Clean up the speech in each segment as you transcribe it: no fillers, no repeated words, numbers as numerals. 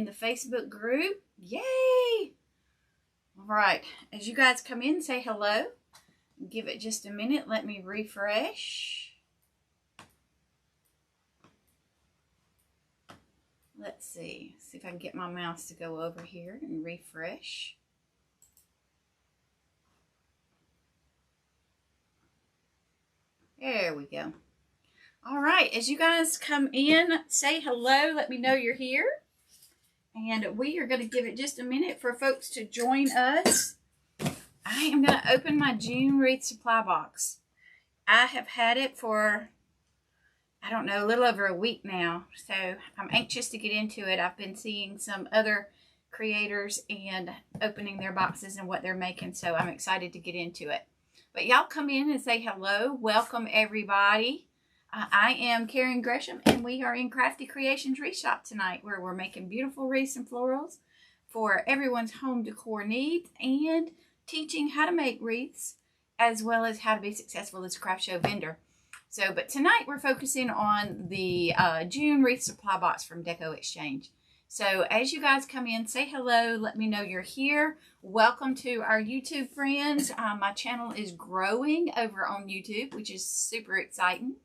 the Facebook group. Yay! All right, as you guys come in, say hello. Give it just a minute. Let me refresh. Let's see if I can get my mouse to go over here and refresh. There we go. All right, as you guys come in, say hello. Let me know you're here. And we are going to give it just a minute for folks to join us. I am going to open my June Wreath Supply box. I have had it for, I don't know, a little over a week now. So I'm anxious to get into it. I've been seeing some other creators and opening their boxes and what they're making. So I'm excited to get into it. But y'all come in and say hello. Welcome, everybody. I am Karen Gresham, and we are in Crafty Creations Wreath Shop tonight, where we're making beautiful wreaths and florals for everyone's home decor needs and teaching how to make wreaths, as well as how to be successful as a craft show vendor. So, but tonight we're focusing on the June Wreath Supply box from Deco Exchange. So as you guys come in, say hello. Let me know you're here. Welcome to our YouTube friends. My channel is growing over on YouTube, which is super exciting.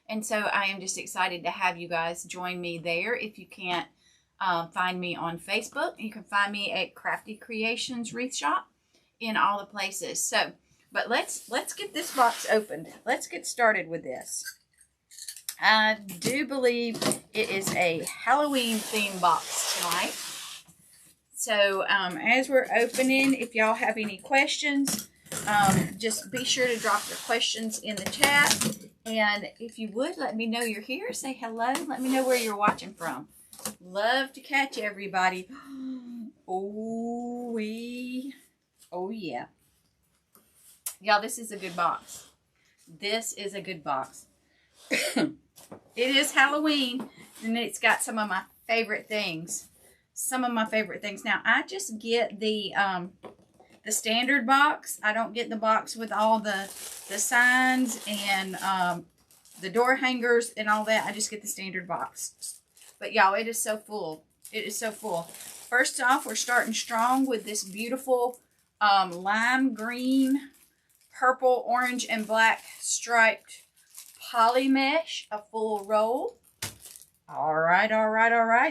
And so I am just excited to have you guys join me there. If you can't find me on Facebook, you can find me at Crafty Creations Wreath Shop in all the places. So, but let's get this box opened. Let's get started with this. I do believe it is a Halloween theme box tonight. So as we're opening, if y'all have any questions, just be sure to drop your questions in the chat. And if you would, let me know you're here. Say hello. Let me know where you're watching from. Love to catch everybody. Oh, yeah. Y'all, this is a good box. This is a good box. It is Halloween, and it's got some of my favorite things. Now, I just get the standard box. I don't get the box with all the signs and the door hangers and all that. I just get the standard box. But y'all, it is so full. It is so full. First off, we're starting strong with this beautiful lime green, purple, orange, and black striped poly mesh, a full roll. All right.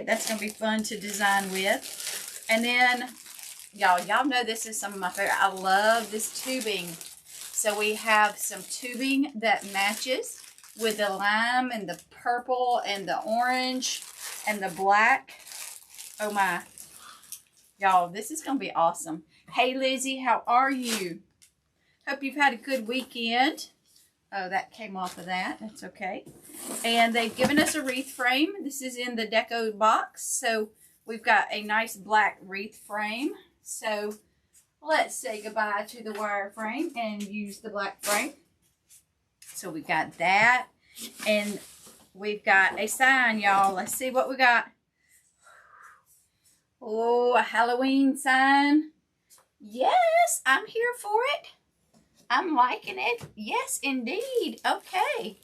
That's going to be fun to design with. And then y'all know this is some of my favorite. I love this tubing. So we have some tubing that matches with the lime and the purple and the orange and the black. Oh my. Y'all, this is going to be awesome. Hey Lizzie, how are you? Hope you've had a good weekend. Oh, that came off of that. That's okay. And they've given us a wreath frame. This is in the Deco Box. So we've got a nice black wreath frame. So let's say goodbye to the wire frame and use the black frame. So we got that. And we've got a sign, y'all. Let's see what we got. Oh, a Halloween sign. Yes, I'm here for it. I'm liking it. Yes, indeed. Okay.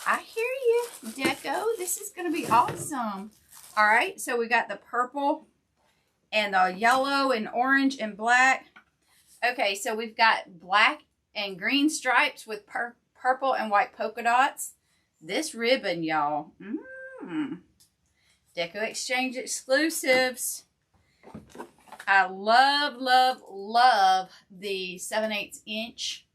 I hear you, Deco. This is going to be awesome. All right, so we got the purple and the yellow and orange and black. Okay, so we've got black and green stripes with purple and white polka dots. This ribbon, y'all. Deco Exchange exclusives. I love the 7/8 inch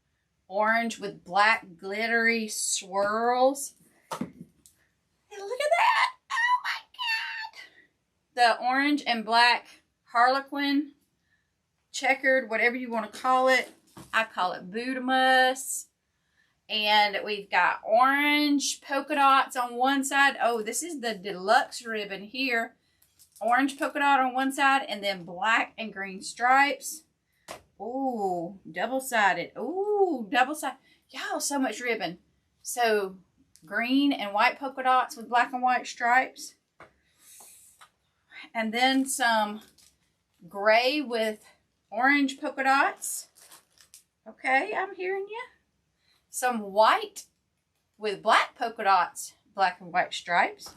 orange with black glittery swirls. And look at that. Oh my God. The orange and black harlequin, checkered, whatever you want to call it. I call it Budamus. And we've got orange polka dots on one side. Oh, this is the deluxe ribbon here. Orange polka dot on one side and then black and green stripes. Ooh, double-sided. Ooh, double-sided. Y'all, so much ribbon. So, green and white polka dots with black and white stripes. And then some gray with orange polka dots. Okay, I'm hearing you. Some white with black polka dots, black and white stripes.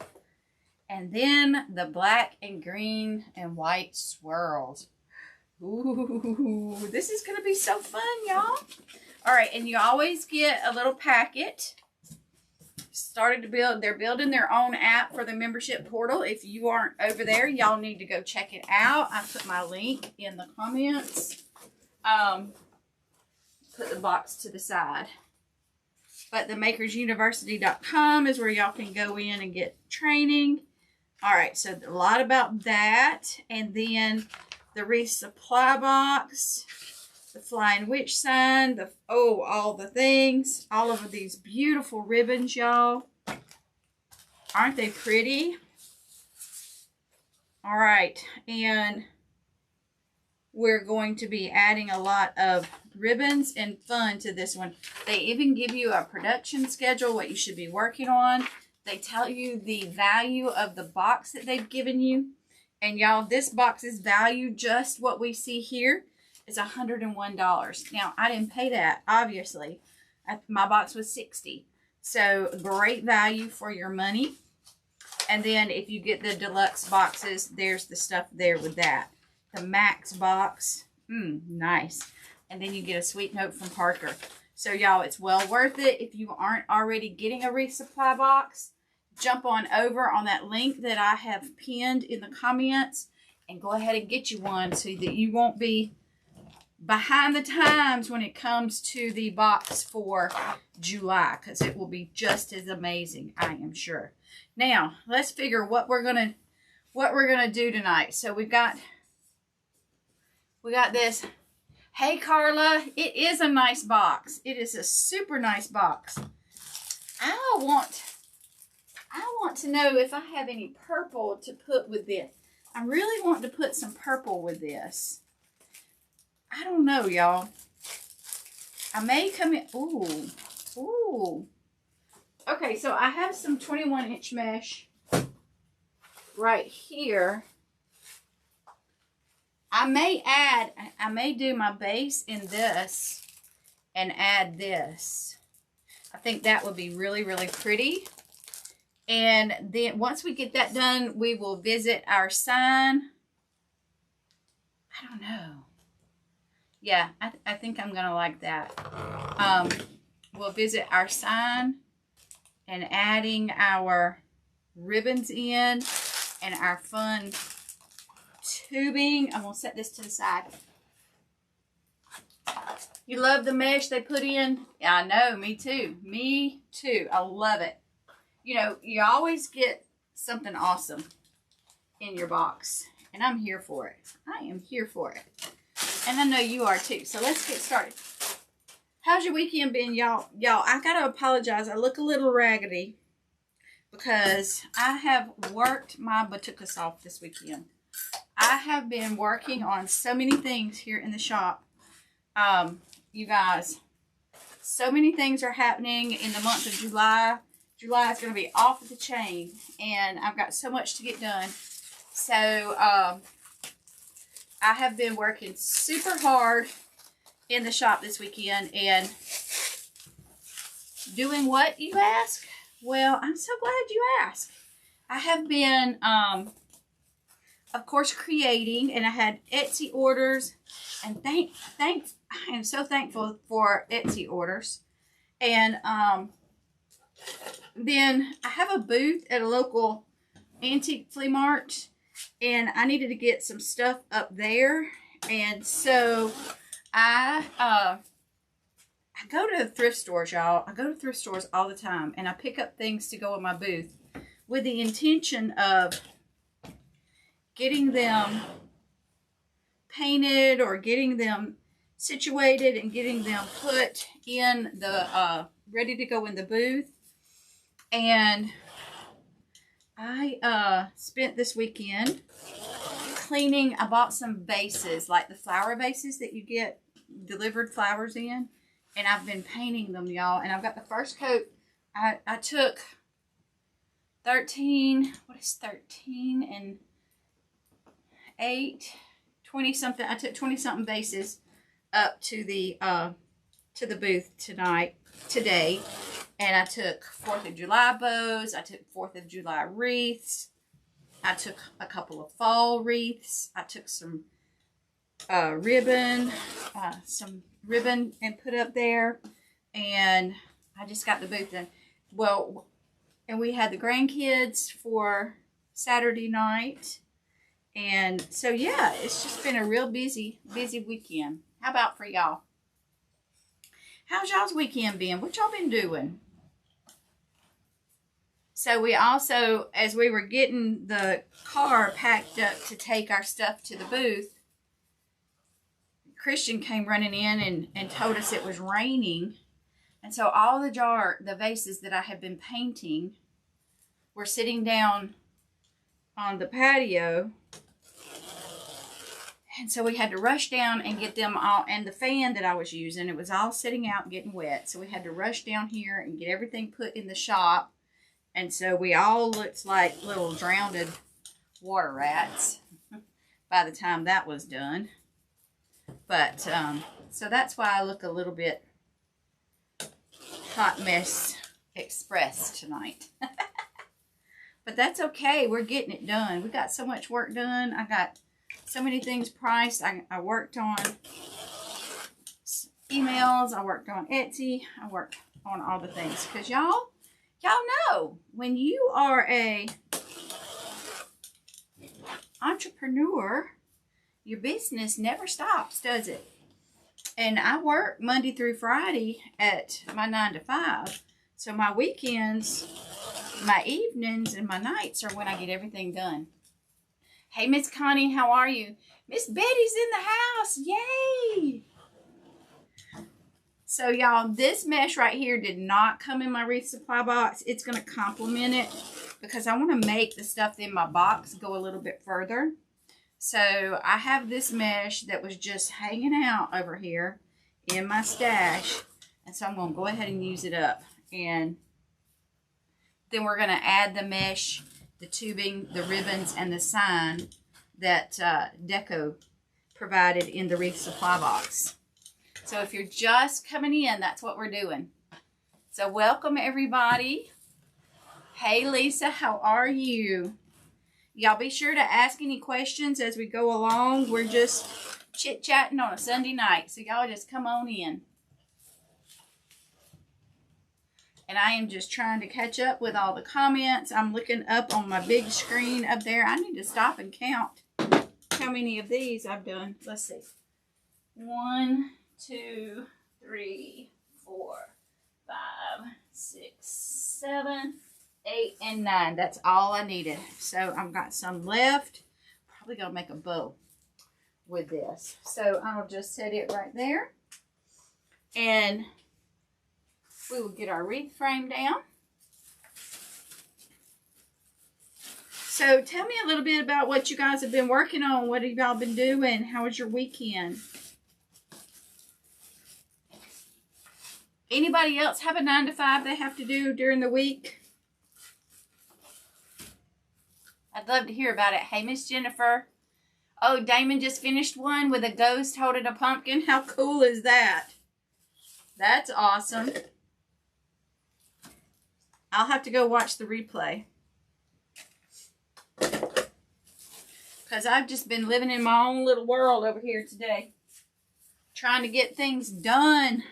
And then the black and green and white swirls. Ooh, this is going to be so fun, y'all. All right, and you always get a little packet. Started to build, they're building their own app for the membership portal. If you aren't over there, y'all need to go check it out. I put my link in the comments. Put the box to the side. But the makersuniversity.com is where y'all can go in and get training. All right, so a lot about that. And then the Wreath Supply box, the Flying Witch sign, all the things, all of these beautiful ribbons, y'all. Aren't they pretty? All right, and we're going to be adding a lot of ribbons and fun to this one. They even give you a production schedule, what you should be working on. They tell you the value of the box that they've given you. And y'all, this box is valued just what we see here. It's $101. Now, I didn't pay that, obviously. My box was $60. So, great value for your money. And then, if you get the deluxe boxes, there's the stuff there with that. The Max box, nice. And then you get a sweet note from Parker. So, y'all, it's well worth it. If you aren't already getting a Wreath Supply box, jump on over on that link that I have pinned in the comments and go ahead and get you one so that you won't be behind the times when it comes to the box for July, because it will be just as amazing, I am sure. Now, let's figure what we're gonna do tonight. So we got this. Hey Carla, it is a nice box. It is a super nice box. I want to know if I have any purple to put with this. I really want to put some purple with this. I don't know, y'all. I may come in. Ooh. Okay, so I have some 21-inch mesh right here. I may do my base in this and add this. I think that would be really, really pretty. And then once we get that done, we will visit our sign. I don't know. Yeah, I think I'm going to like that. We'll visit our sign and adding our ribbons in and our fun tubing. I'm going to set this to the side. You love the mesh they put in? Yeah, I know, me too. Me too. I love it. You know, you always get something awesome in your box. And I'm here for it. I am here for it. And I know you are too. So let's get started. How's your weekend been, y'all? Y'all, I got to apologize. I look a little raggedy because I have worked my buttucas off this weekend. I have been working on so many things here in the shop. You guys, so many things are happening in the month of July. July is going to be off the chain, and I've got so much to get done. So, I have been working super hard in the shop this weekend, and doing what, you ask? Well, I'm so glad you asked. I have been, of course, creating, and I had Etsy orders, and I am so thankful for Etsy orders. And then I have a booth at a local antique flea mart, and I needed to get some stuff up there. And so I go to thrift stores, y'all. I go to thrift stores all the time, and I pick up things to go in my booth with the intention of getting them painted or getting them situated and getting them put in the ready to go in the booth. And I spent this weekend cleaning. I bought some vases, like the flower vases that you get delivered flowers in, and I've been painting them, y'all. And I've got the first coat. I took 13, what is 13 and 8, 20 something. I took 20 something vases up to the booth today, and I took 4th of July bows. I took 4th of July wreaths. I took a couple of fall wreaths. I took some ribbon and put up there. And I just got the booth done. Well, and we had the grandkids for Saturday night. And so, yeah, it's just been a real busy weekend. How about for y'all? How's y'all's weekend been? What y'all been doing? So we also, as we were getting the car packed up to take our stuff to the booth, Christian came running in and told us it was raining. And so all the vases that I had been painting were sitting down on the patio. And so we had to rush down and get them all, and the fan that I was using, it was all sitting out getting wet. So we had to rush down here and get everything put in the shop. And so we all looked like little drowned water rats by the time that was done. But, so that's why I look a little bit hot mess express tonight. But that's okay. We're getting it done. We got so much work done. I got so many things priced. I worked on emails. I worked on Etsy. I worked on all the things. Because y'all know, when you are a entrepreneur, your business never stops, does it? And I work Monday through Friday at my 9 to 5. So my weekends, my evenings, and my nights are when I get everything done. Hey, Miss Connie, how are you? Miss Betty's in the house. Yay! So, y'all, this mesh right here did not come in my wreath supply box. It's going to complement it because I want to make the stuff in my box go a little bit further. So, I have this mesh that was just hanging out over here in my stash. And so, I'm going to go ahead and use it up. And then we're going to add the mesh, the tubing, the ribbons, and the sign that Deco provided in the wreath supply box. So if you're just coming in, that's what we're doing. So welcome, everybody. Hey, Lisa, how are you? Y'all be sure to ask any questions as we go along. We're just chit-chatting on a Sunday night, so y'all just come on in. And I am just trying to catch up with all the comments. I'm looking up on my big screen up there. I need to stop and count how many of these I've done. Let's see. 1, 2, 3, 4, 5, 6, 7, 8, and 9. That's all I needed. So I've got some left. Probably gonna make a bow with this. So I'll just set it right there. And we will get our wreath frame down. So tell me a little bit about what you guys have been working on. What have y'all been doing? How was your weekend? Anybody else have a 9 to 5 they have to do during the week? I'd love to hear about it. Hey, Miss Jennifer. Oh, Damon just finished one with a ghost holding a pumpkin. How cool is that? That's awesome. I'll have to go watch the replay. Because I've just been living in my own little world over here today. Trying to get things done.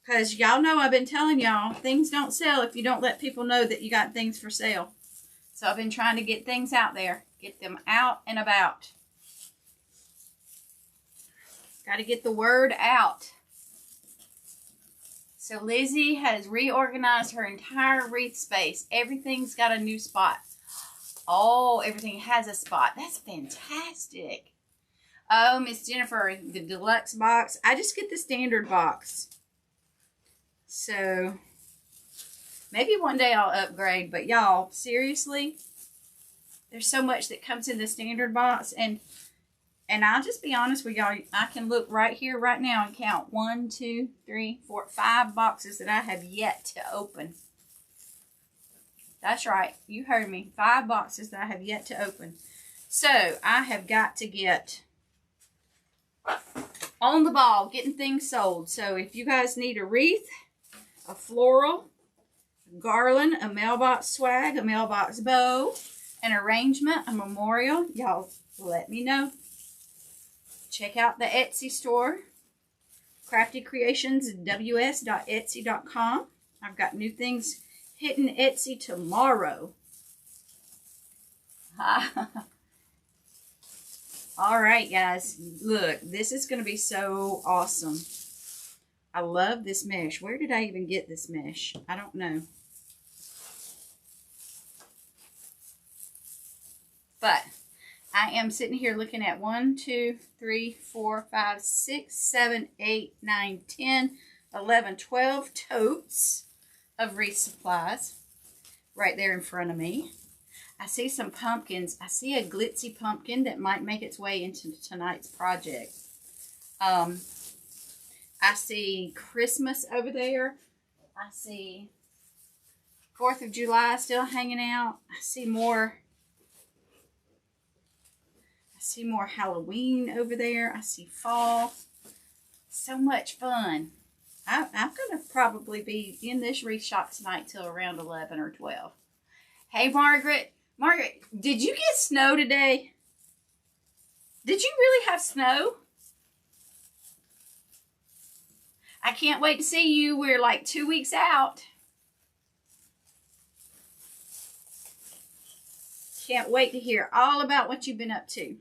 Because y'all know I've been telling y'all, things don't sell if you don't let people know that you got things for sale. So I've been trying to get things out there. Get them out and about. Got to get the word out. So Lizzie has reorganized her entire wreath space. Everything's got a new spot. Oh, everything has a spot. That's fantastic. Oh, Miss Jennifer, the deluxe box. I just get the standard box. So maybe one day I'll upgrade. But y'all, seriously, there's so much that comes in the standard box. And I'll just be honest with y'all. I can look right here, right now, and count 1, 2, 3, 4, 5 boxes that I have yet to open. That's right. You heard me. 5 boxes that I have yet to open. So I have got to get on the ball, getting things sold. So if you guys need a wreath, a floral, a garland, a mailbox swag, a mailbox bow, an arrangement, a memorial, y'all let me know. Check out the Etsy store, craftycreationsws.etsy.com. I've got new things hitting Etsy tomorrow. All right, guys. Look, this is going to be so awesome. I love this mesh. Where did I even get this mesh? I don't know. But I am sitting here looking at 1, 2, 3, 4, 5, 6, 7, 8, 9, 10, 11, 12 totes of wreath supplies right there in front of me. I see some pumpkins. I see a glitzy pumpkin that might make its way into tonight's project. I see Christmas over there. I see 4th of July still hanging out. I see more Halloween over there. I see fall. So much fun. I'm going to probably be in this wreath shop tonight till around 11 or 12. Hey, Margaret. Margaret, did you get snow today? Did you really have snow? I can't wait to see you. We're like 2 weeks out. Can't wait to hear all about what you've been up to.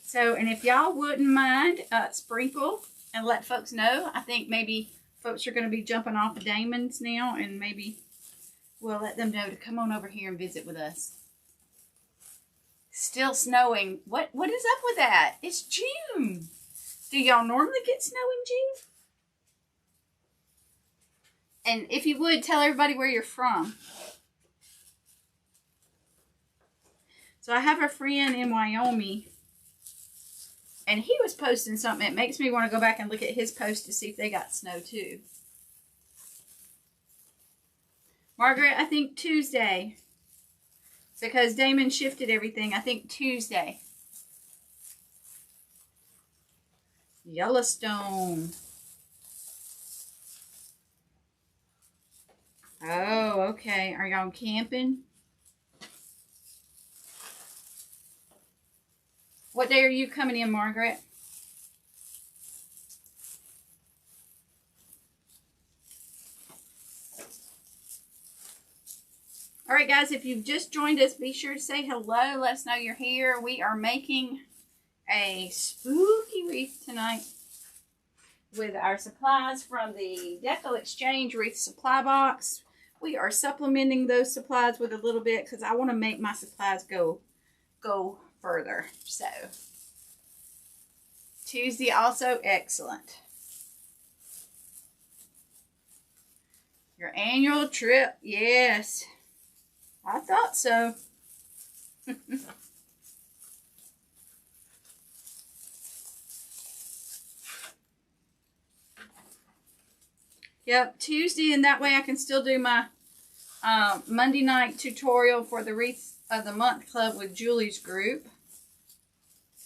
So, and if y'all wouldn't mind, sprinkle and let folks know. I think maybe folks are going to be jumping off of Damon's now, and maybe we'll let them know to come on over here and visit with us. Still snowing. What is up with that? It's June. Do y'all normally get snow in June? And if you would, tell everybody where you're from. So I have a friend in Wyoming, and he was posting something. It makes me want to go back and look at his post to see if they got snow too. Margaret, I think Tuesday. Because Damon shifted everything. I think Tuesday. Yellowstone. Oh, okay. Are y'all camping? What day are you coming in, Margaret? All right, guys, if you've just joined us, be sure to say hello. Let us know you're here. We are making a spooky wreath tonight with our supplies from the Deco Exchange Wreath Supply box. We are supplementing those supplies with a little bit because I want to make my supplies go further. So, Tuesday also excellent. Your annual trip, yes. I thought so. Yep, Tuesday, and that way I can still do my Monday night tutorial for the Wreath of the Month Club with Julie's group.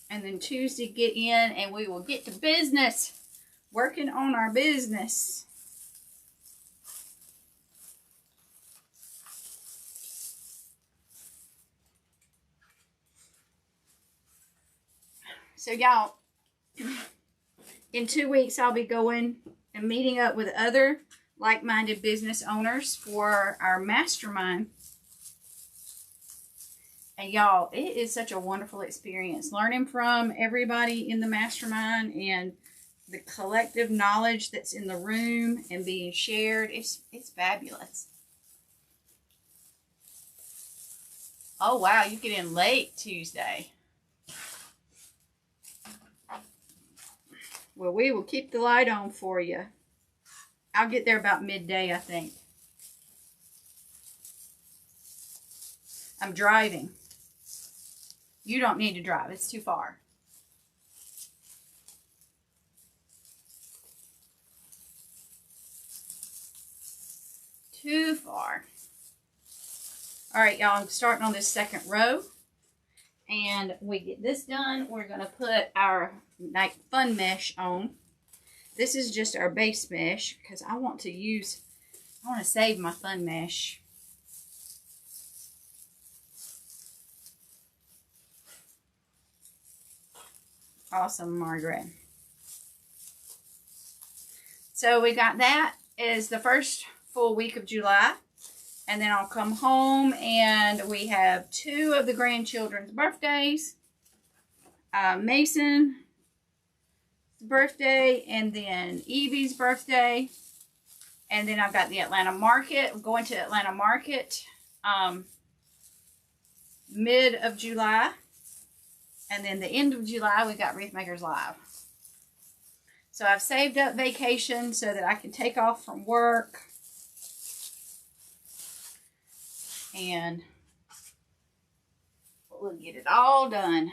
And then Tuesday get in and we will get to business. Working on our business. So y'all, in 2 weeks I'll be going and meeting up with other like-minded business owners for our mastermind. And y'all, it is such a wonderful experience learning from everybody in the mastermind and the collective knowledge that's in the room and being shared. It's fabulous. Oh wow, you get in late Tuesday. Well, we will keep the light on for you. I'll get there about midday, I think. I'm driving. You don't need to drive. It's too far. Too far. All right, y'all. I'm starting on this second row. And we get this done. We're going to put our night fun mesh on. This is just our base mesh because I want to save my fun mesh. Awesome, Margaret. So we got that is the first full week of July. And then I'll come home and we have 2 of the grandchildren's birthdays. Mason's birthday and then Evie's birthday. And then I've got the Atlanta Market. I'm going to Atlanta Market mid of July. And then the end of July, we got Wreath Makers Live. So I've saved up vacation so that I can take off from work. And we'll get it all done.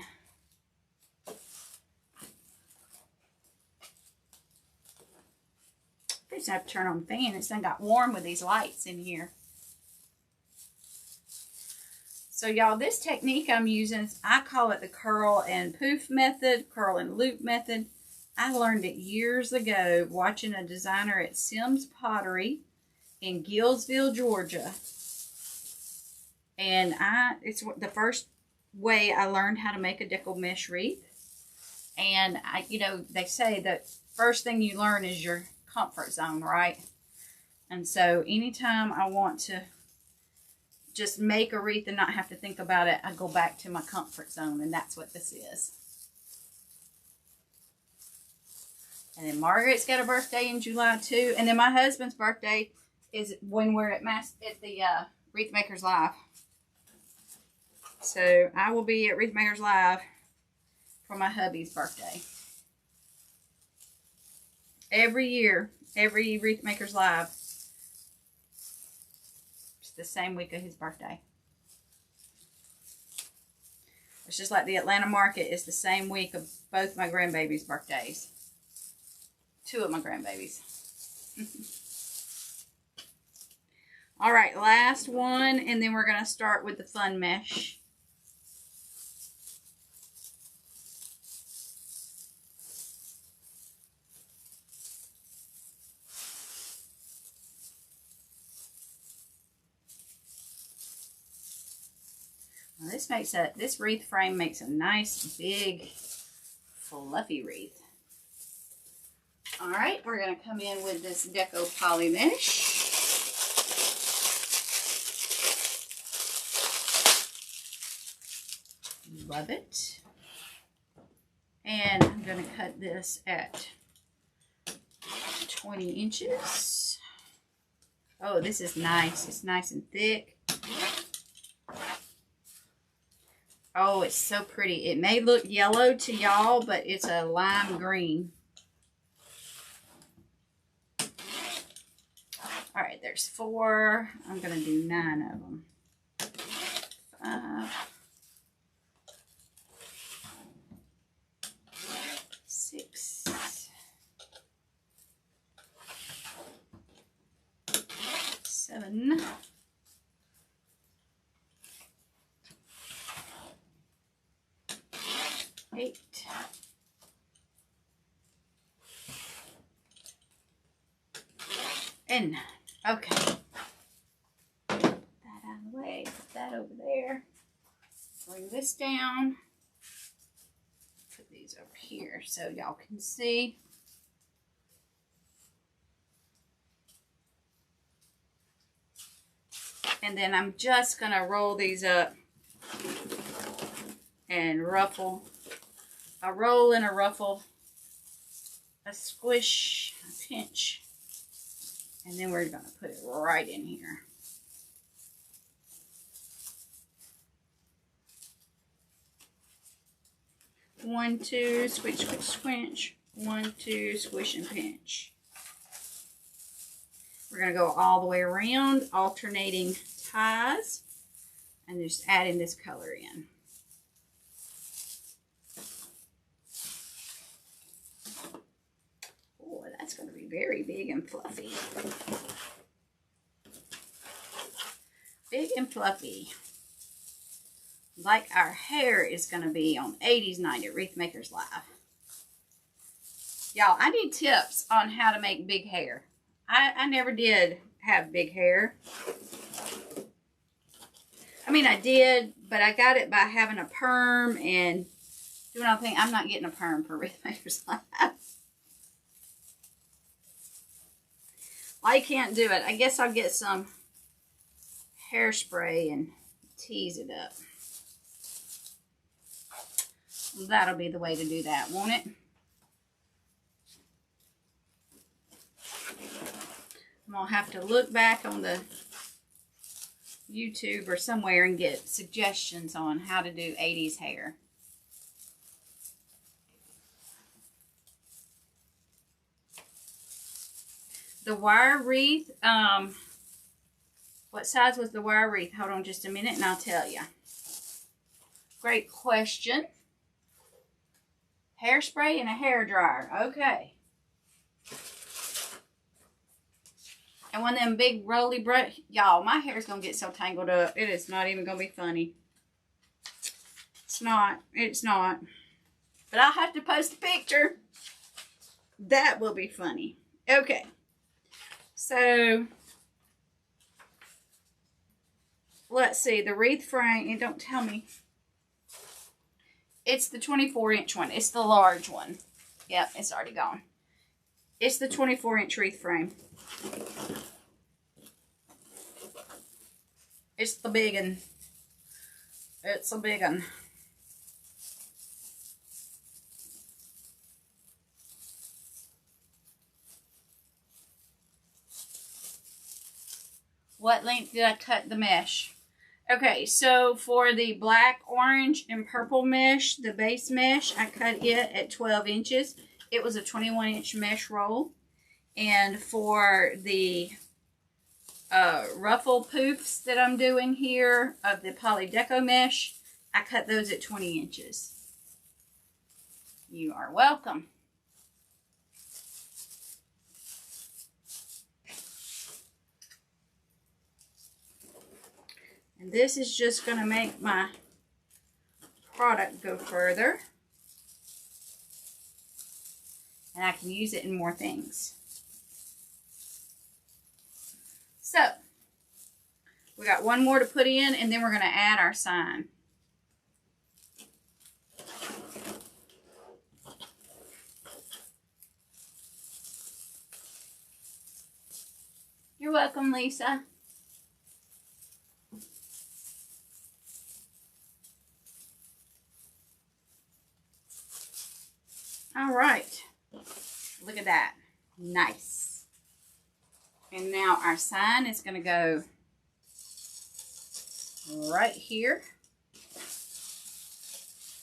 I just have to turn on the fan. It's done got warm with these lights in here. So y'all, this technique I'm using, I call it the curl and poof method, curl and loop method. I learned it years ago watching a designer at Sims Pottery in Gillsville, Georgia. And it's the first way I learned how to make a deco mesh wreath. And you know, they say that first thing you learn is your comfort zone, right? And so anytime I want to just make a wreath and not have to think about it, I go back to my comfort zone, and that's what this is. And then Margaret's got a birthday in July too, and then my husband's birthday is when we're at the Wreath Makers Live. So I will be at Wreath Makers Live for my hubby's birthday. Every year, every Wreath Makers Live, it's the same week of his birthday. It's just like the Atlanta Market is the same week of both my grandbabies' birthdays. 2 of my grandbabies. All right, last one, and then we're going to start with the fun mesh. Now this wreath frame makes a nice, big, fluffy wreath. All right, we're going to come in with this Deco Poly Mesh. Love it. And I'm going to cut this at 20 inches. Oh, this is nice. It's nice and thick. Oh, it's so pretty. It may look yellow to y'all, but it's a lime green. All right, there's 4. I'm going to do 9 of them. 5, 6, 7, 8, 9. Okay. Put that out of the way. Put that over there. Bring this down. Put these over here so y'all can see. And then I'm just going to roll these up and ruffle. A roll and a ruffle. A squish. A pinch. And then we're going to put it right in here. One, two, squish, squish, squish. 1, 2, squish and pinch. We're going to go all the way around, alternating ties, and just adding this color in. Oh, that's going to be very big and fluffy. Big and fluffy. Like our hair is going to be on 80s night at Wreath Makers Live. Y'all, I need tips on how to make big hair. I never did have big hair. I mean, I did, but I got it by having a perm and doing all the things. I'm not getting a perm for Wreath Maker's Life. I can't do it. I guess I'll get some hairspray and tease it up. That'll be the way to do that, won't it? I'm going to have to look back on the YouTube or somewhere and get suggestions on how to do 80s hair. The wire wreath, what size was the wire wreath? Hold on just a minute and I'll tell you. Great question. Hairspray and a hair dryer. Okay. And one of them big roly brush. Y'all, my hair's going to get so tangled up. It is not even going to be funny. It's not. It's not. But I'll have to post a picture. That will be funny. Okay. So, let's see. The wreath frame. And don't tell me. It's the 24-inch one. It's the large one. Yep, it's already gone. It's the 24-inch wreath frame. It's the big one. It's a big one. What length did I cut the mesh? Okay, so for the black, orange, and purple mesh, the base mesh, I cut it at 12 inches. It was a 21-inch mesh roll. And for the ruffle poofs that I'm doing here of the poly deco mesh, I cut those at 20 inches. You are welcome. And this is just going to make my product go further. And I can use it in more things. So, we got one more to put in, and then we're going to add our sign. You're welcome, Lisa. All right. Look at that. Nice. And now our sign is going to go right here.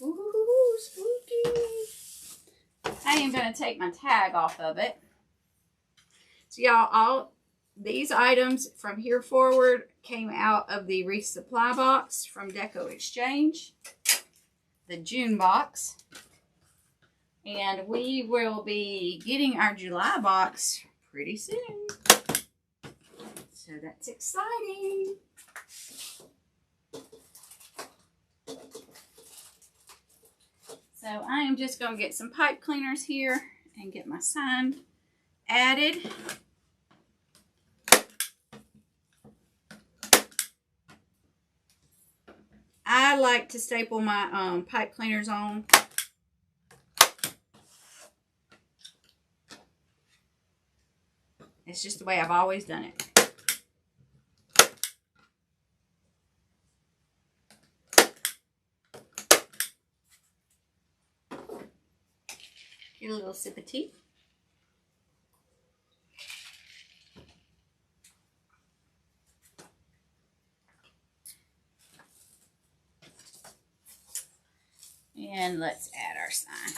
Ooh, spooky. I am going to take my tag off of it. So y'all, all these items from here forward came out of the Wreath Supply box from Deco Exchange, the June box. And we will be getting our July box pretty soon. So that's exciting. So I am just going to get some pipe cleaners here and get my sign added. I like to staple my pipe cleaners on. It's just the way I've always done it. Get a little sip of tea. And let's add our sign.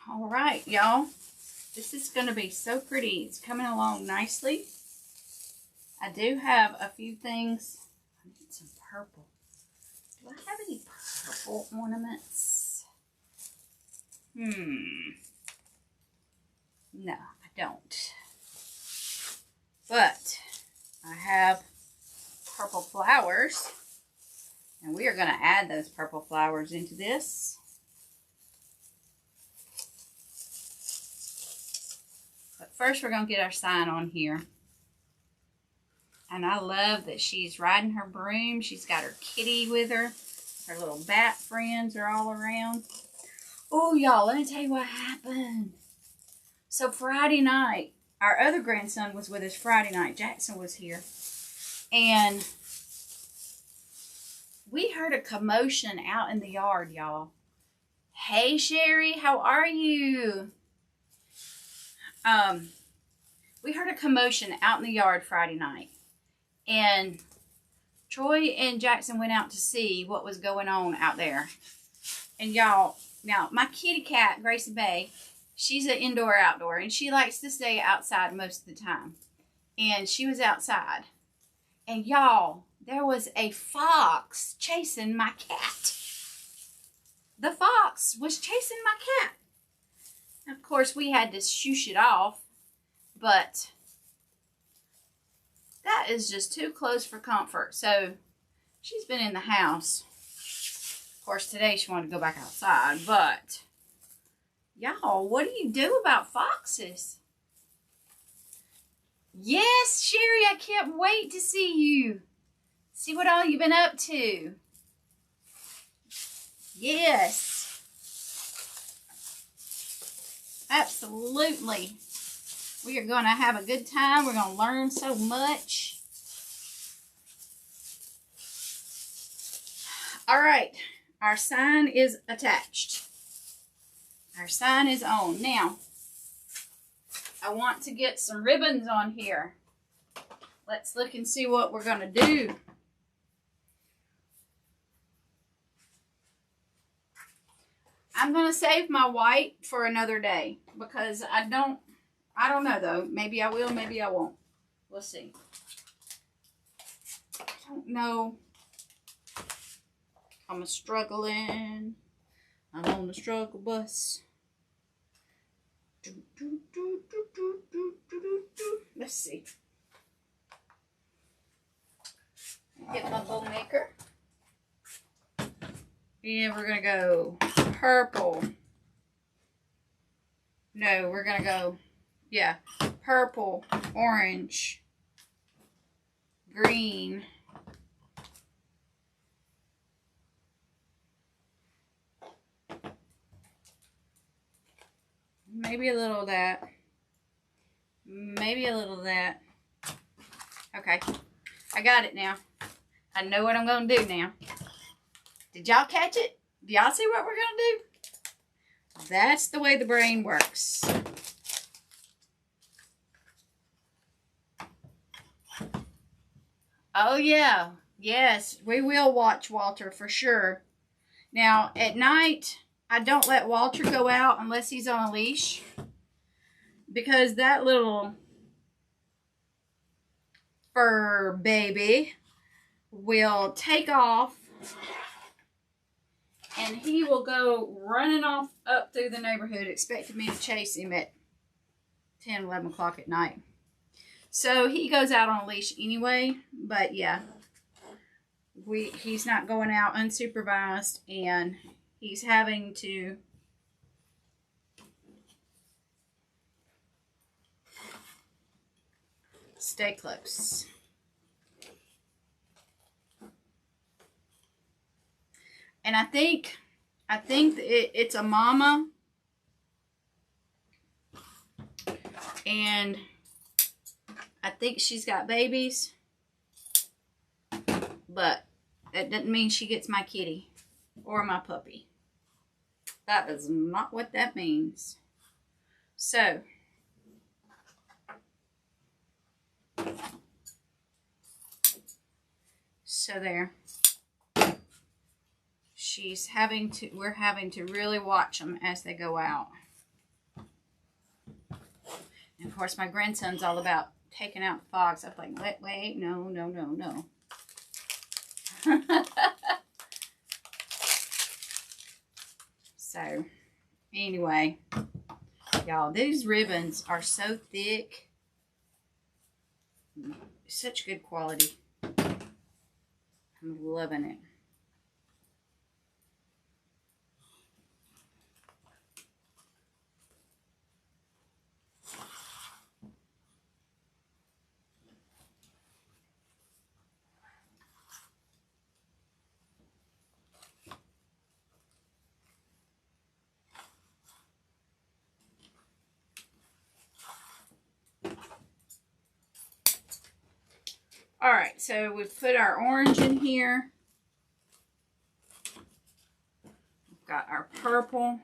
All right, y'all. This is going to be so pretty. It's coming along nicely. I do have a few things. I need some purple. Do I have any purple ornaments? No, I don't. But I have purple flowers, and we are going to add those purple flowers into this. But first we're going to get our sign on here. And I love that she's riding her broom. She's got her kitty with her. Her little bat friends are all around. Oh, y'all, let me tell you what happened. So Friday night, our other grandson was with us Friday night. Jackson was here. And we heard a commotion out in the yard, y'all. Hey, Sherry, how are you? We heard a commotion out in the yard Friday night. And Troy and Jackson went out to see what was going on out there. And y'all, now my kitty cat, Gracie Bay, she's an indoor-outdoor, and she likes to stay outside most of the time. And she was outside. And y'all, there was a fox chasing my cat. The fox was chasing my cat. Of course, we had to shoosh it off, but that is just too close for comfort. So she's been in the house. Of course, today she wanted to go back outside, but y'all, what do you do about foxes? Yes, Sherry, I can't wait to see you. See what all you've been up to. Yes. Absolutely. We are going to have a good time. We're going to learn so much. All right. Our sign is attached. Our sign is on. Now, I want to get some ribbons on here. Let's look and see what we're going to do. I'm going to save my white for another day because I don't know though. Maybe I will, maybe I won't. We'll see. I don't know. I'm struggling. I'm on the struggle bus. Let's see. Get my bow maker. And we're going to go purple. No, we're going to go, yeah, purple, orange, green, maybe a little of that, maybe a little of that. Okay, I got it now. I know what I'm going to do now. Did y'all catch it? Do y'all see what we're going to do? That's the way the brain works. Oh, yeah. Yes, we will watch Walter for sure. Now, at night, I don't let Walter go out unless he's on a leash. Because that little fur baby will take off. And he will go running off up through the neighborhood expecting me to chase him at 10, 11 o'clock at night. So he goes out on a leash anyway. But yeah, he's not going out unsupervised. And he's having to stay close. And I think it's a mama, and I think she's got babies, but that doesn't mean she gets my kitty or my puppy. That is not what that means. So, there. We're having to really watch them as they go out. And of course, my grandson's all about taking out the fox. I'm like, wait, no. So, anyway, Y'all, these ribbons are so thick. Such good quality. I'm loving it. All right, so we've put our orange in here. We've got our purple.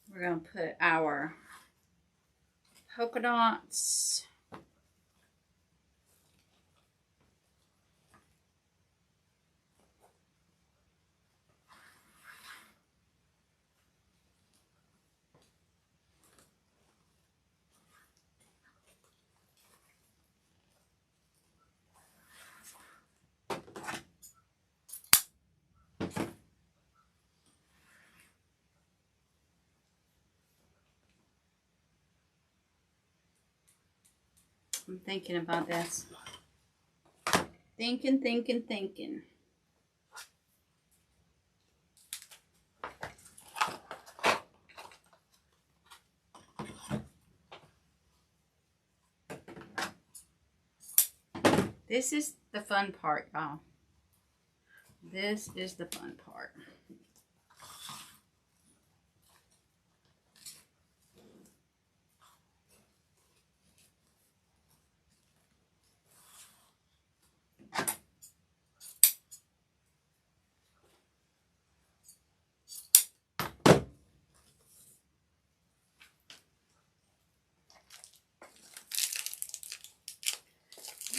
We're going to put our polka dots. I'm thinking about this. Thinking. This is the fun part, y'all. This is the fun part.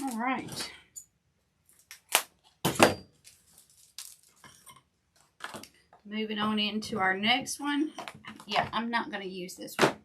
All right. Moving on into our next one. Yeah, I'm not going to use this one.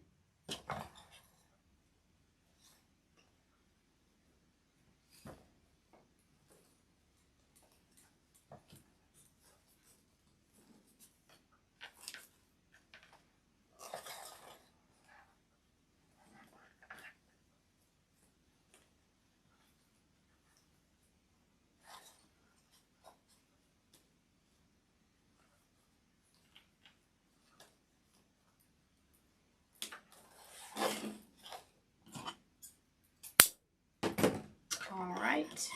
All right.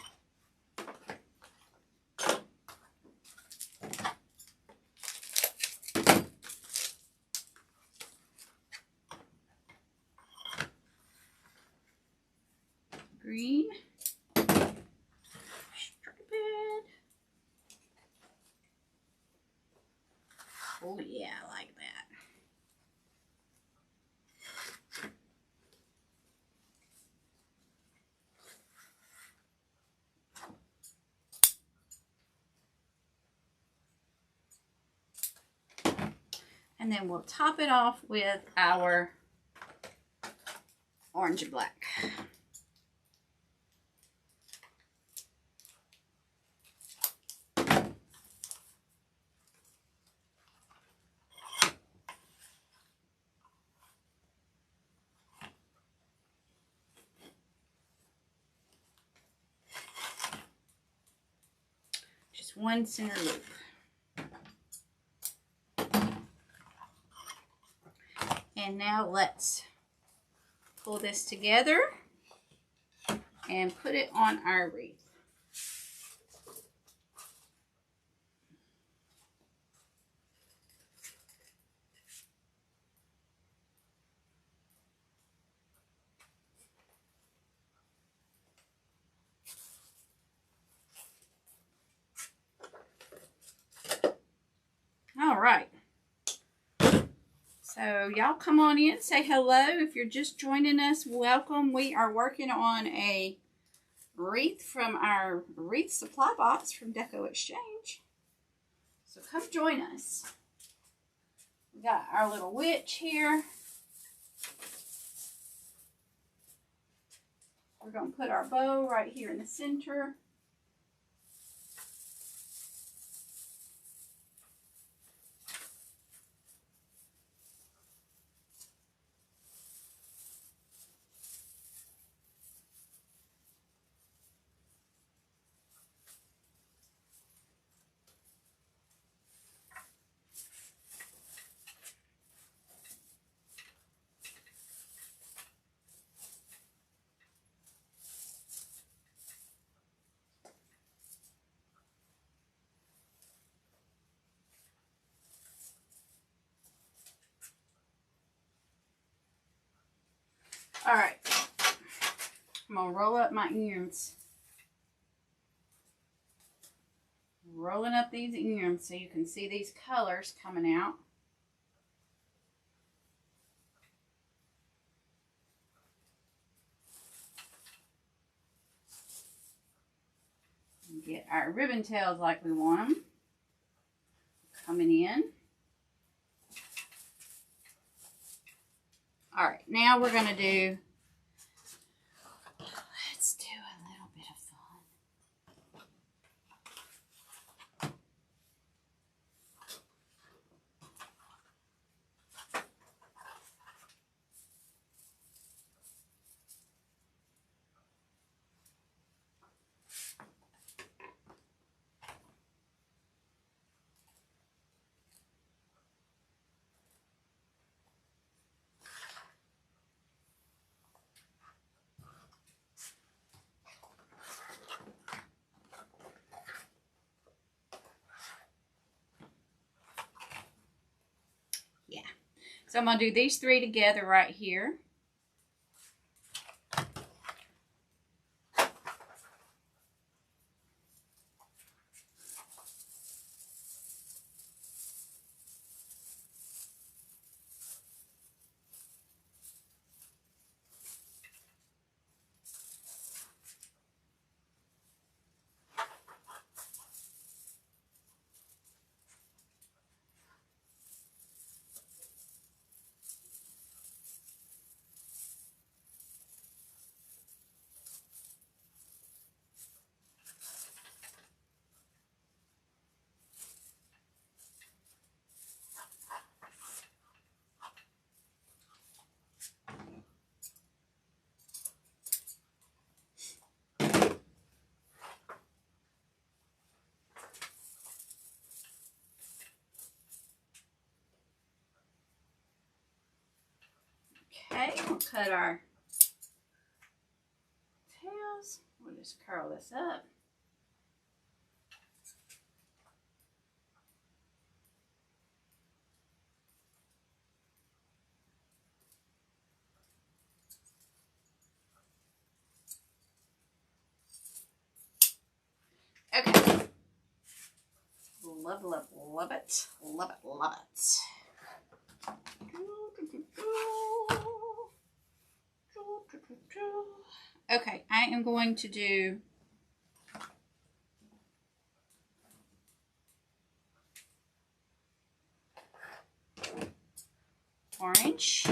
Green. Striped. Oh yeah, I like that. And then we'll top it off with our orange and black. Just one center loop. And now let's pull this together and put it on our wreath. All right. So y'all come on in, say hello. If you're just joining us, welcome. We are working on a wreath from our wreath supply box from Deco Exchange. So come join us. We got our little witch here. We're going to put our bow right here in the center. All right, I'm going to roll up my ends. Rolling up these ends so you can see these colors coming out. And get our ribbon tails like we want them. Coming in. All right, now we're going to do, let's do a little bit of fun. So I'm going to do these three together right here. Okay, we'll cut our tails. We'll just curl this up. Okay. Love, love, love it. Love it, love it. Okay, I am going to do orange.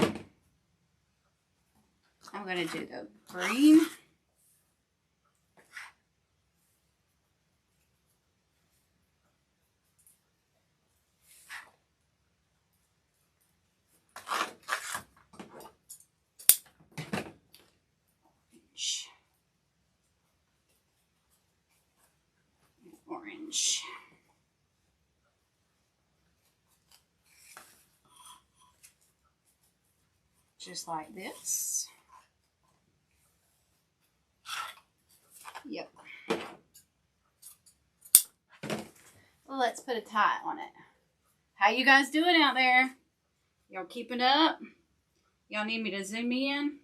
I'm going to do the green. Orange. Just like this. Yep. Well, let's put a tie on it. How you guys doing out there? Y'all keeping up? Y'all need me to zoom in?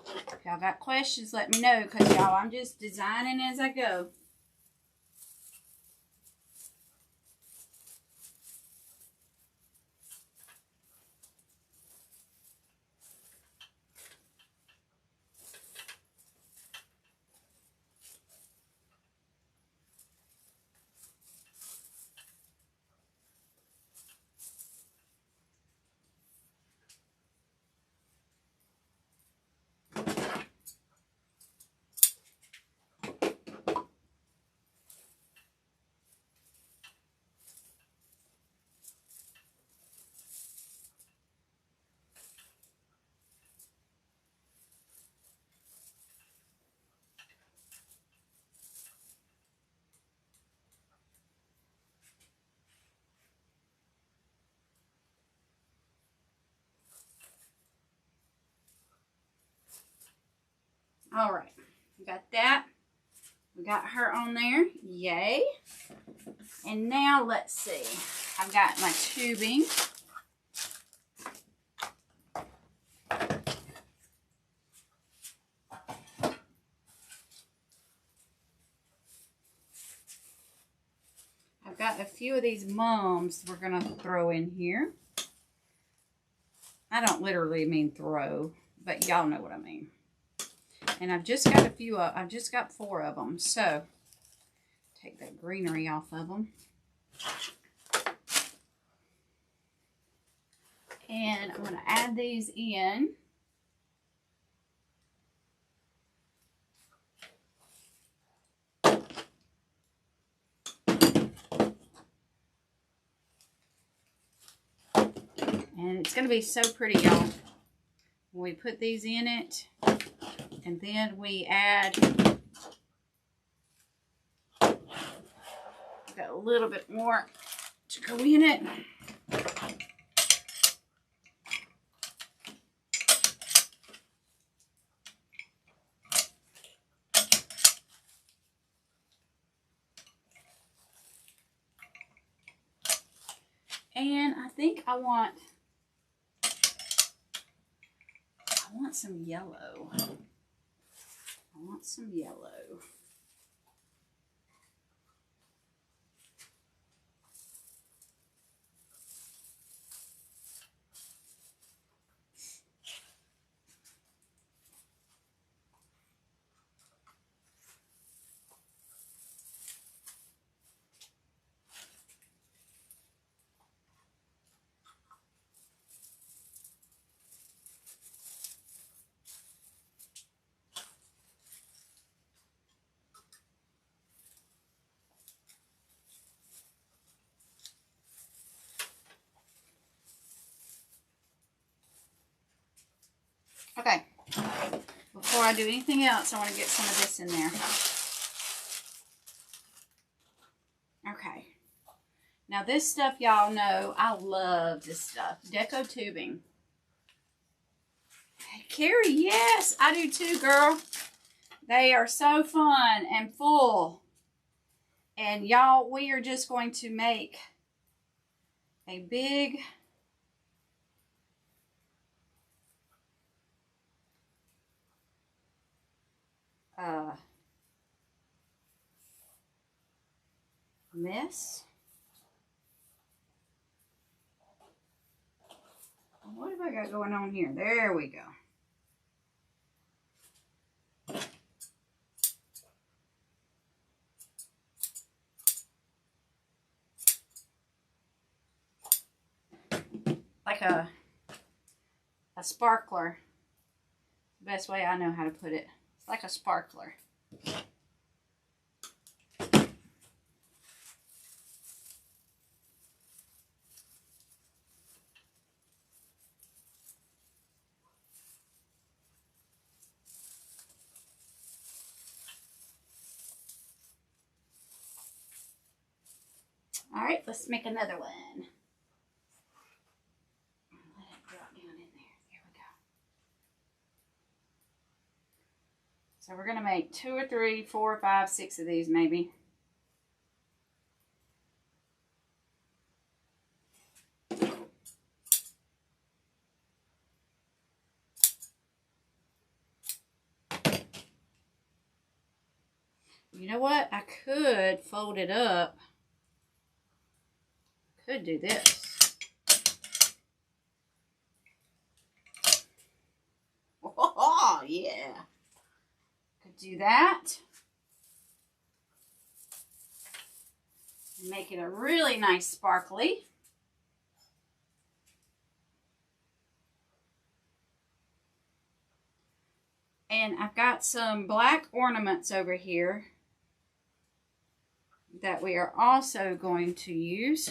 If y'all got questions, let me know, because y'all, I'm just designing as I go. All right, we got that. We got her on there. Yay. And now let's see. I've got my tubing. I've got a few of these mums we're going to throw in here. I don't literally mean throw, but y'all know what I mean. And I've just got a few of, I've just got 4 of them. So, take that greenery off of them. And I'm going to add these in. And it's going to be so pretty, y'all. When we put these in it, and then we add, got a little bit more to go in it. And I think I want some yellow. I want some yellow. Okay, before I do anything else, I want to get some of this in there. Okay, now this stuff, y'all know, I love this stuff. Deco tubing. Carrie, yes, I do too, girl. They are so fun and full. And y'all, we are just going to make a big mess. What have I got going on here? There we go. Like a sparkler. The best way I know how to put it. It's like a sparkler. All right, let's make another one. Let it drop down in there. There we go. So we're going to make 2 or 3, 4, 5, 6 of these maybe. You know what? I could fold it up. Could do this. Oh, yeah. Could do that. Make it a really nice sparkly. And I've got some black ornaments over here that we are also going to use.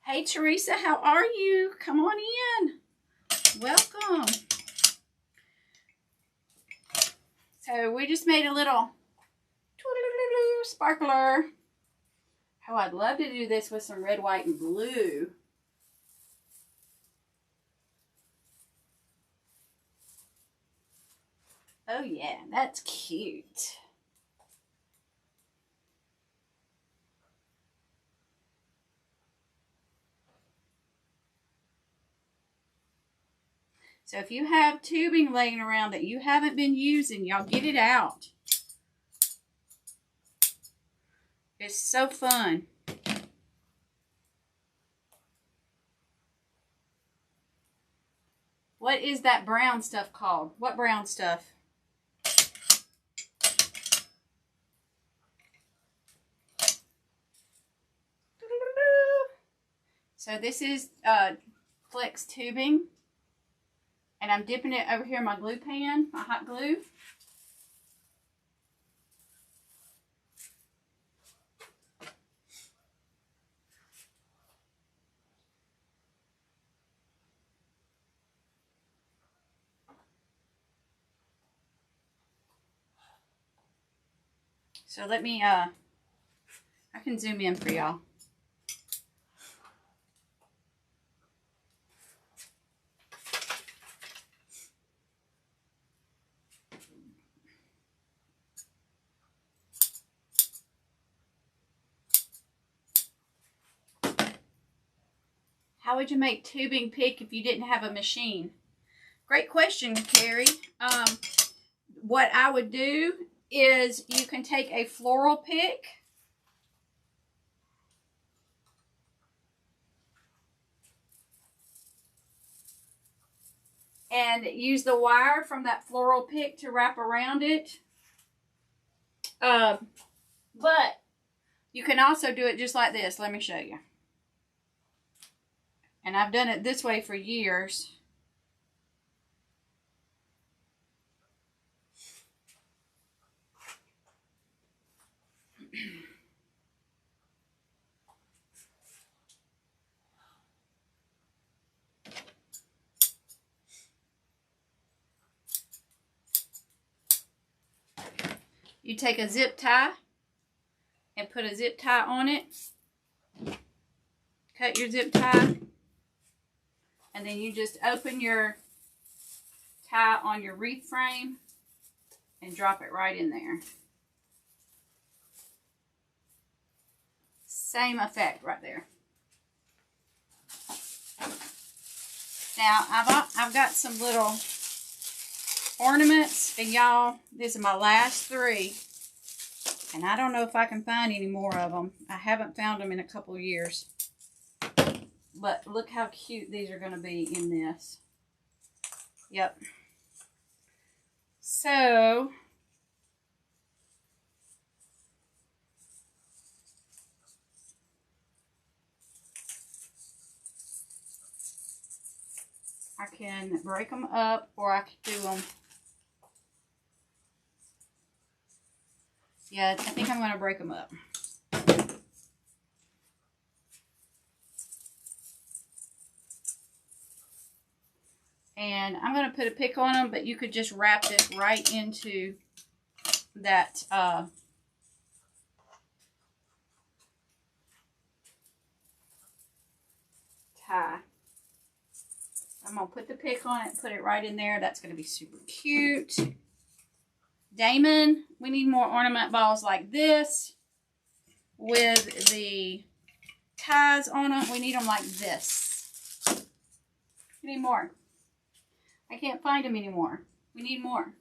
Hey Teresa, how are you? Come on in. Welcome. So we just made a little sparkler. Oh, I'd love to do this with some red, white, and blue. Oh yeah, that's cute. So if you have tubing laying around that you haven't been using, y'all get it out. It's so fun. What is that brown stuff called? What brown stuff? So this is flex tubing. And I'm dipping it over here in my glue pan, my hot glue. So let me, I can zoom in for y'all. How would you make tubing pick if you didn't have a machine? Great question, Carrie. What I would do is you can take a floral pick and use the wire from that floral pick to wrap around it. But you can also do it just like this. Let me show you. And I've done it this way for years. You take a zip tie and put a zip tie on it. Cut your zip tie. And then you just open your tie on your wreath frame and drop it right in there. Same effect right there. Now I've got some little ornaments, and y'all, this is my last 3, and I don't know if I can find any more of them. I haven't found them in a couple of years, but look how cute these are going to be in this. Yep. So I can break them up, or I could do them. Yeah, I think I'm going to break them up. And I'm going to put a pick on them, but you could just wrap this right into that tie. I'm going to put the pick on it and put it right in there. That's going to be super cute. Damon, we need more ornament balls like this with the ties on them. We need them like this. We need more. I can't find them anymore. We need more.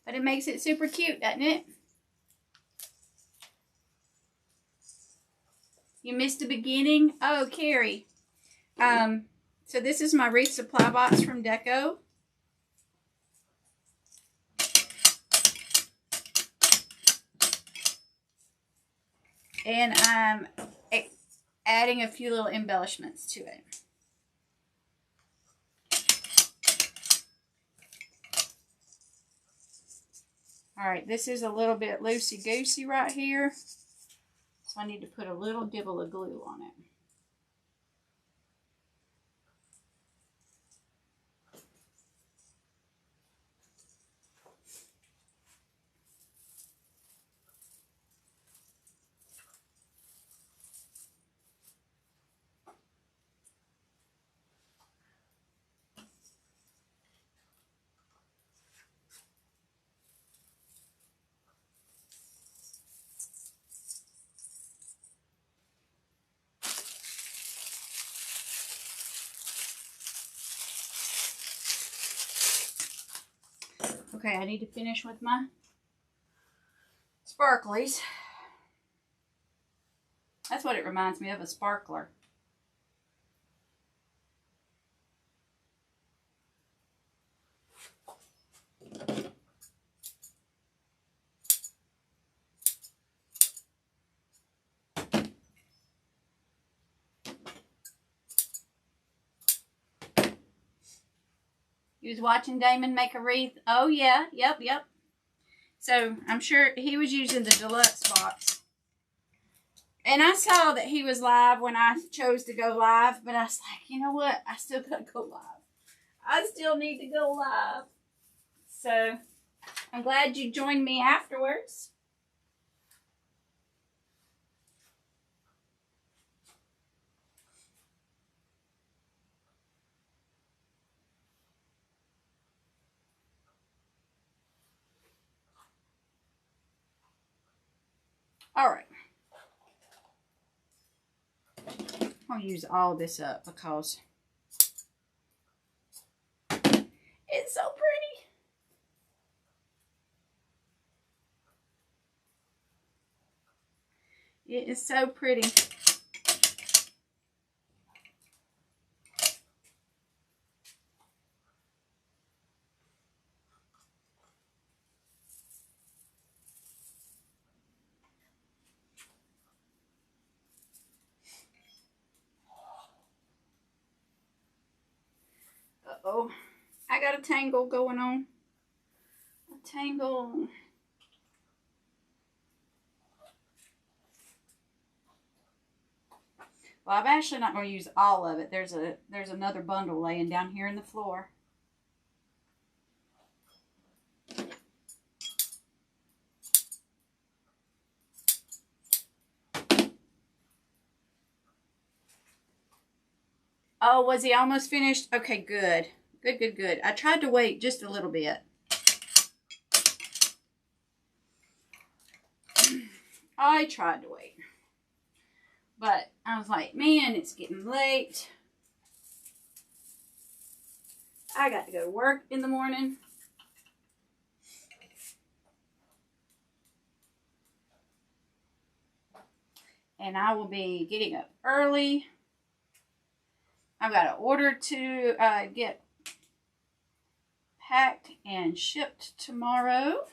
But it makes it super cute, doesn't it? You missed the beginning? Oh, Carrie. So this is my wreath supply box from Deco. And I'm adding a few little embellishments to it. Alright, this is a little bit loosey-goosey right here. So I need to put a little dibble of glue on it. Okay, I need to finish with my sparklies. That's what it reminds me of, a sparkler. You was watching Damon make a wreath? Oh, yeah. Yep. So, I'm sure he was using the deluxe box. And I saw that he was live when I chose to go live. But I was like, you know what? I still gotta go live. I still need to go live. So, I'm glad you joined me afterwards. All right. I'll use all this up because it's so pretty. It is so pretty. Uh-oh. I got a tangle going on. A tangle. Well, I'm actually not going to use all of it. There's another bundle laying down here in the floor. Oh, was he almost finished? Okay, good. Good. I tried to wait just a little bit. I tried to wait. But I was like, man, it's getting late. I got to go to work in the morning. And I will be getting up early. I've got an order to get packed and shipped tomorrow.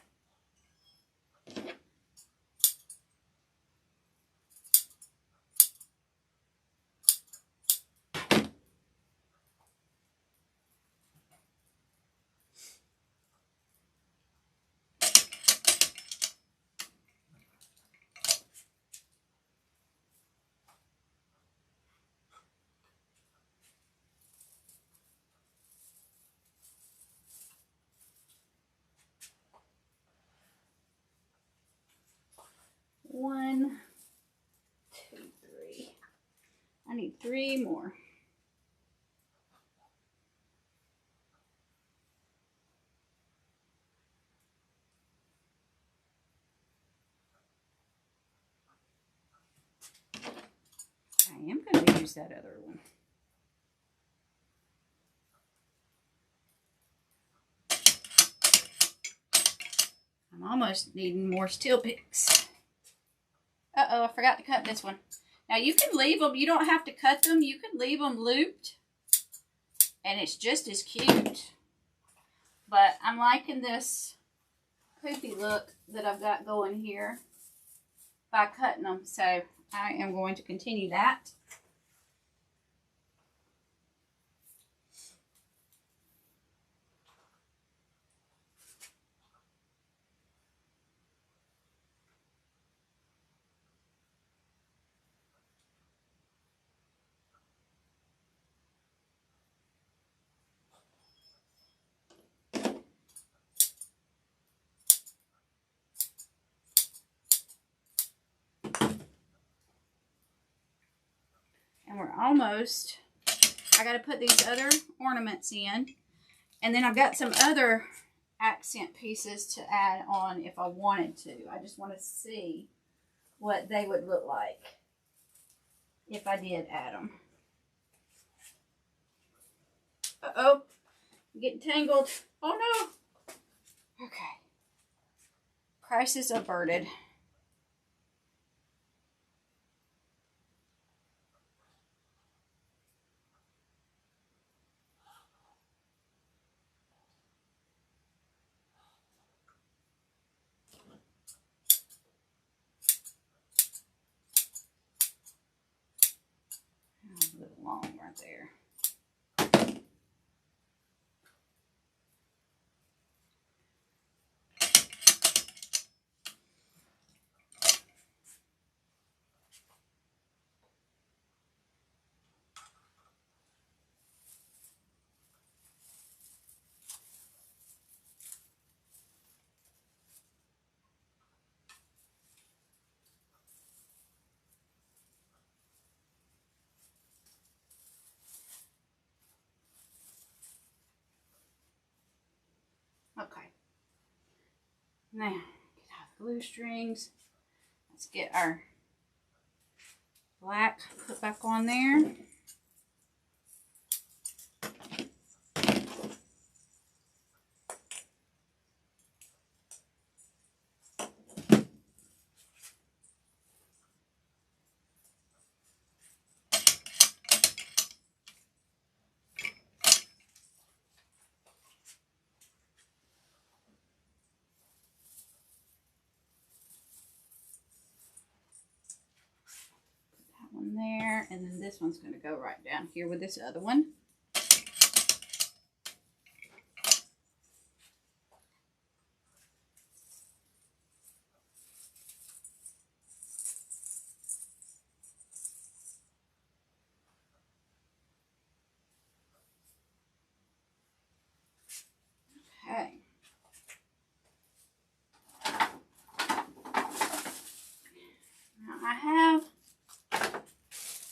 One, two, three. I need 3 more. I am going to use that other one. I'm almost needing more steel picks. Uh-oh, I forgot to cut this one. Now, you can leave them. You don't have to cut them. You can leave them looped. And it's just as cute. But I'm liking this poofy look that I've got going here by cutting them. So, I am going to continue that. And we're almost, I got to put these other ornaments in. And then I've got some other accent pieces to add on if I wanted to. I just want to see what they would look like if I did add them. Uh-oh, I'm getting tangled. Oh no. Okay. Crisis averted. A little long right there. Okay. Now, get out the glue strings. Let's get our black put back on there. One there, and then this one's going to go right down here with this other one. Okay. Now I have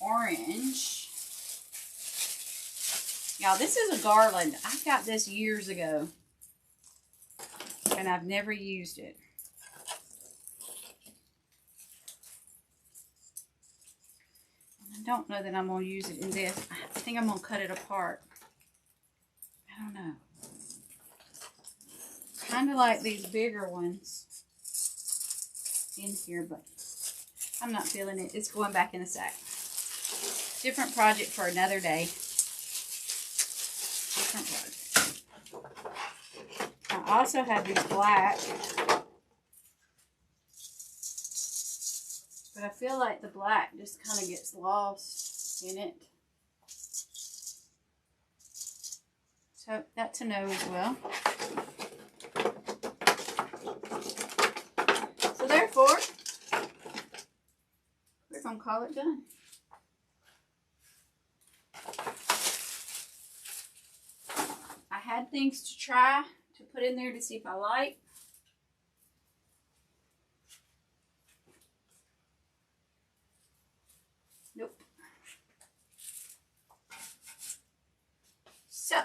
orange. Y'all, this is a garland. I got this years ago, and I've never used it. I don't know that I'm going to use it in this. I think I'm going to cut it apart. I don't know. Kind of like these bigger ones in here, but I'm not feeling it. It's going back in the sack. Different project for another day. Different project. I also have these black, but I feel like the black just kind of gets lost in it. So that's a no as well. So therefore, we're going to call it done. I had things to try to put in there to see if I like. Nope. So,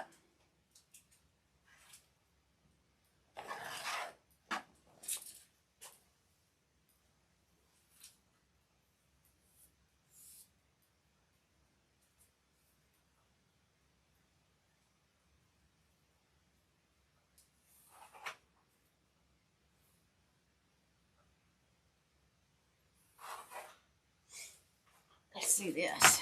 let's see this.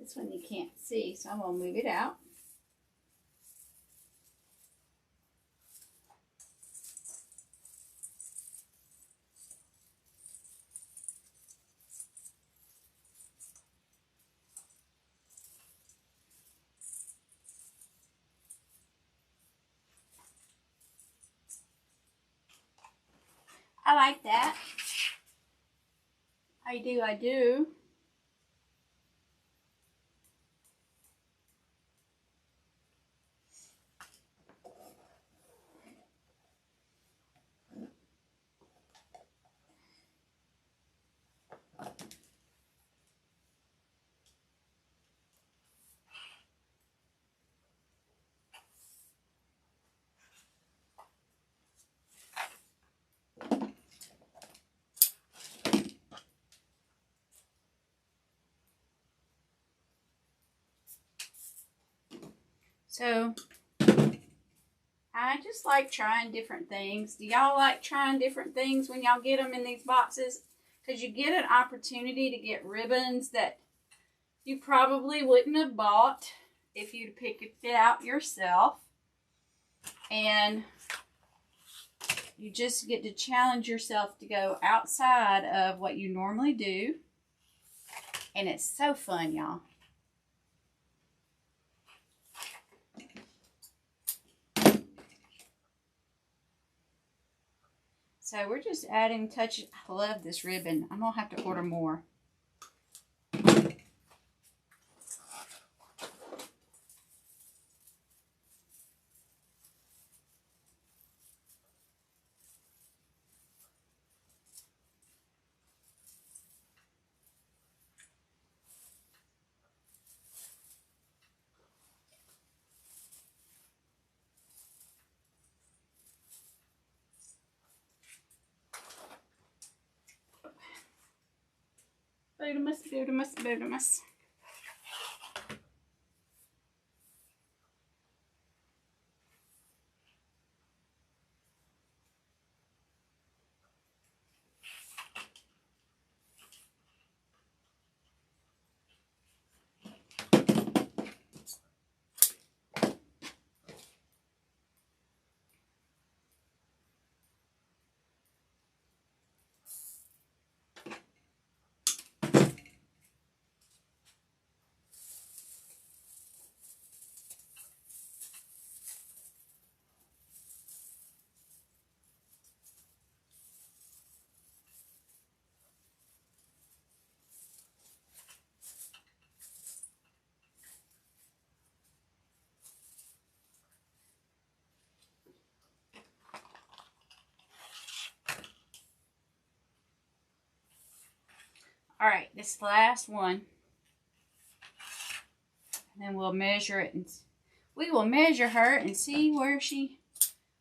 This one you can't see, so I'm going to move it out. I like that. I do, I do. So, I just like trying different things. Do y'all like trying different things when y'all get them in these boxes? Because you get an opportunity to get ribbons that you probably wouldn't have bought if you'd picked it out yourself. And you just get to challenge yourself to go outside of what you normally do. And it's so fun, y'all. So we're just adding touches. I love this ribbon. I'm going to have to order more. Beautimus, beautimus, beautimus. All right, this last one. And then we'll measure it, and we will measure her and see where she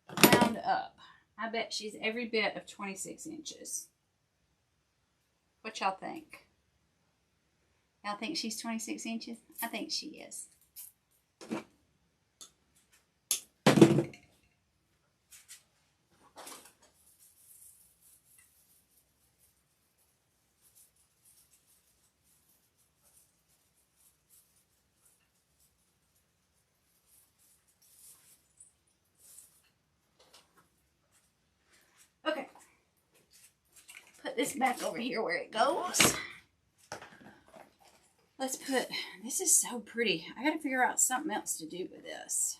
wound up. I bet she's every bit of 26 inches. What y'all think? Y'all think she's 26 inches? I think she is. Okay. Put this back over here where it goes. Let's put, this is so pretty. I gotta figure out something else to do with this.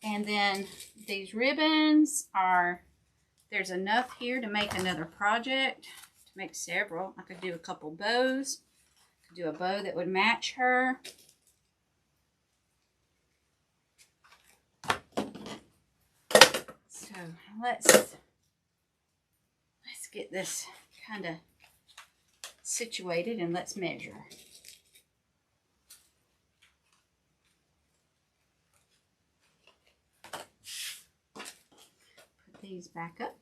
And then these ribbons are, there's enough here to make another project, to make several. I could do a couple bows. I could do a bow that would match her. So let's get this kind of situated and let's measure. These back up.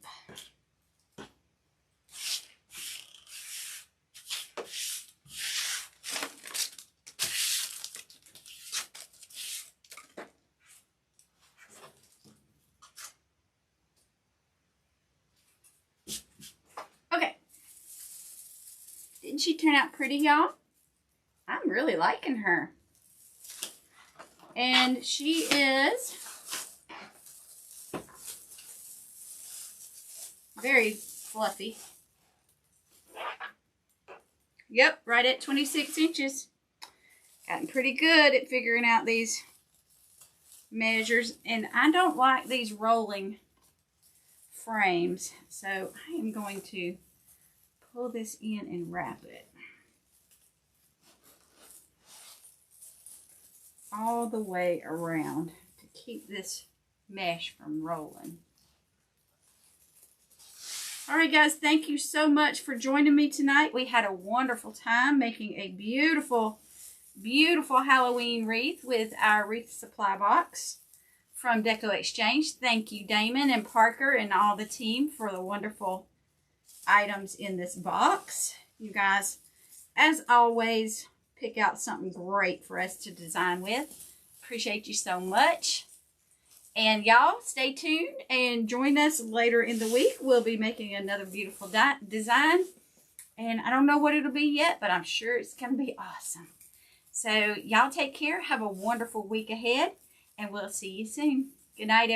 she turn out pretty, y'all? I'm really liking her. And she is very fluffy. Yep, right at 26 inches. Gotten pretty good at figuring out these measures. And I don't like these rolling frames. So I am going to pull this in and wrap it all the way around to keep this mesh from rolling. All right, guys, thank you so much for joining me tonight. We had a wonderful time making a beautiful, beautiful Halloween wreath with our wreath supply box from Deco Exchange. Thank you, Damon and Parker and all the team for the wonderful items in this box. You guys, as always, pick out something great for us to design with. Appreciate you so much. And y'all, stay tuned and join us later in the week. We'll be making another beautiful design. And I don't know what it'll be yet, but I'm sure it's going to be awesome. So y'all take care. Have a wonderful week ahead. And we'll see you soon. Good night, everyone.